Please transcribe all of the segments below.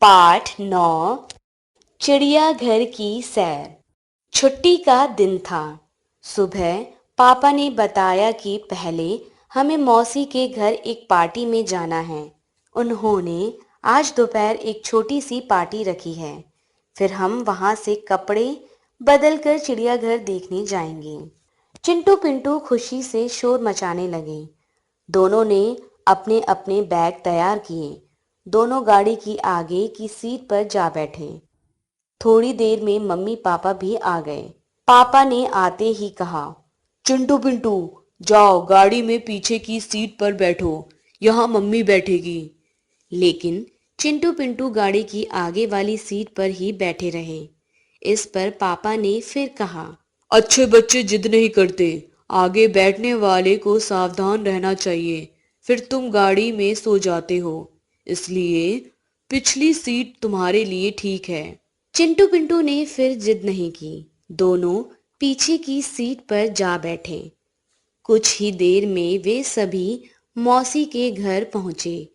पाठ 9 चिड़ियाघर की सैर। छुट्टी का दिन था। सुबह पापा ने बताया कि पहले हमें मौसी के घर एक पार्टी में जाना है। उन्होंने आज दोपहर एक छोटी सी पार्टी रखी है। फिर हम वहां से कपड़े बदलकर चिड़ियाघर देखने जाएंगे। चिंटू पिंटू खुशी से शोर मचाने लगे। दोनों ने अपने अपने बैग तैयार किए। दोनों गाड़ी की आगे की सीट पर जा बैठे। थोड़ी देर में मम्मी पापा भी आ गए। पापा ने आते ही कहा, चिंटू पिंटू, जाओ गाड़ी में पीछे की सीट पर बैठो, यहाँ मम्मी बैठेगी। लेकिन चिंटू पिंटू गाड़ी की आगे वाली सीट पर ही बैठे रहे। इस पर पापा ने फिर कहा, अच्छे बच्चे जिद नहीं करते, आगे बैठने वाले को सावधान रहना चाहिए, फिर तुम गाड़ी में सो जाते हो, इसलिए पिछली सीट तुम्हारे लिए ठीक है। चिंटू पिंटू ने फिर जिद नहीं की। दोनों पीछे की सीट पर जा बैठे। कुछ ही देर में वे सभी मौसी के घर पहुंचे।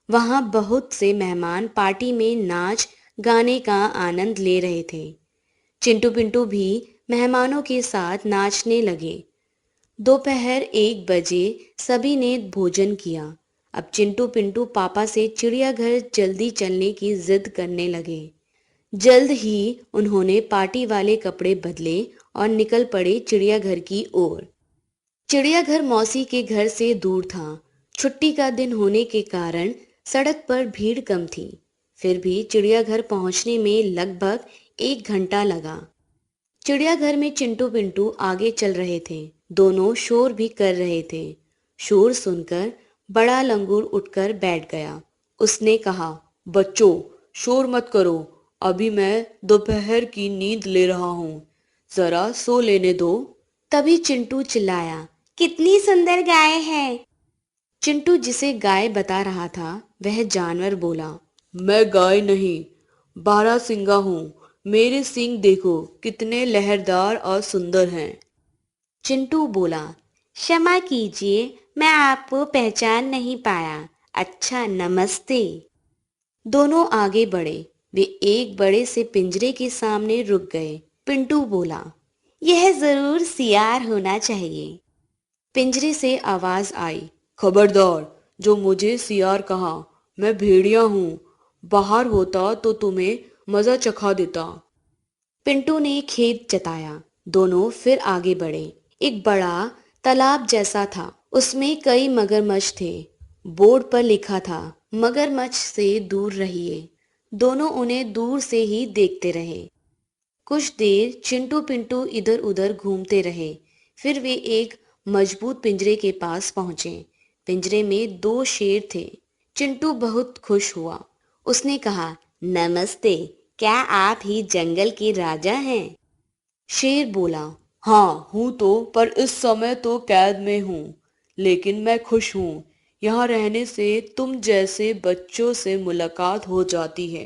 वहां बहुत से मेहमान पार्टी में नाच गाने का आनंद ले रहे थे। चिंटू पिंटू भी मेहमानों के साथ नाचने लगे। दोपहर 1 बजे सभी ने भोजन किया। अब चिंटू पिंटू पापा से चिड़ियाघर जल्दी चलने की जिद करने लगे। जल्द ही उन्होंने पार्टी वाले कपड़े बदले और निकल पड़े चिड़ियाघर की ओर। चिड़ियाघर मौसी के घर से दूर था। छुट्टी का दिन होने के कारण सड़क पर भीड़ कम थी। फिर भी चिड़ियाघर पहुंचने में लगभग 1 घंटा लगा। चिड़ियाघर में चिंटू पिंटू आगे चल रहे थे। दोनों शोर भी कर रहे थे। शोर सुनकर बड़ा लंगूर उठकर बैठ गया। उसने कहा, बच्चों, शोर मत करो, अभी मैं दोपहर की नींद ले रहा हूँ, जरा सो लेने दो। तभी चिंटू चिल्लाया, कितनी सुंदर गाय है। चिंटू जिसे गाय बता रहा था वह जानवर बोला, मैं गाय नहीं, बारहसिंगा हूँ, मेरे सींग देखो कितने लहरदार और सुंदर हैं। चिंटू बोला, क्षमा कीजिए, मैं आपको पहचान नहीं पाया। अच्छा, नमस्ते। दोनों आगे बढ़े। वे एक बड़े से पिंजरे के सामने रुक गए। पिंटू बोला, यह जरूर सियार होना चाहिए। पिंजरे से आवाज आई, खबरदार, जो मुझे सियार कहा, मैं भेड़िया हूँ, बाहर होता तो तुम्हें मजा चखा देता। पिंटू ने खेद जताया। दोनों फिर आगे बढ़े। एक बड़ा तालाब जैसा था। उसमें कई मगरमच्छ थे। बोर्ड पर लिखा था, मगरमच्छ से दूर रहिए। दोनों उन्हें दूर से ही देखते रहे। कुछ देर चिंटू पिंटू इधर उधर घूमते रहे। फिर वे एक मजबूत पिंजरे के पास पहुंचे। पिंजरे में 2 शेर थे। चिंटू बहुत खुश हुआ। उसने कहा, नमस्ते, क्या आप ही जंगल के राजा हैं? शेर बोला, हाँ हूँ तो, पर इस समय तो कैद में हूँ, लेकिन मैं खुश हूँ। यहाँ रहने से तुम जैसे बच्चों से मुलाकात हो जाती है।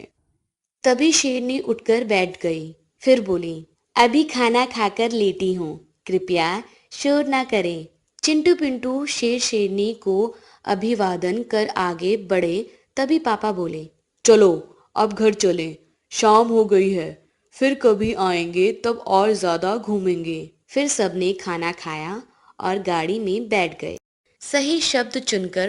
तभी शेरनी उठकर बैठ गई। फिर बोली, अभी खाना खाकर लेटी हूँ, कृपया शोर ना करें। चिंटू पिंटू शेर शेरनी को अभिवादन कर आगे बढ़े। तभी पापा बोले, चलो अब घर चलें, शाम हो गई है, फिर कभी आएंगे तब और ज्यादा घूमेंगे। फिर सबने खाना खाया और गाड़ी में बैठ गए। सही शब्द चुनकर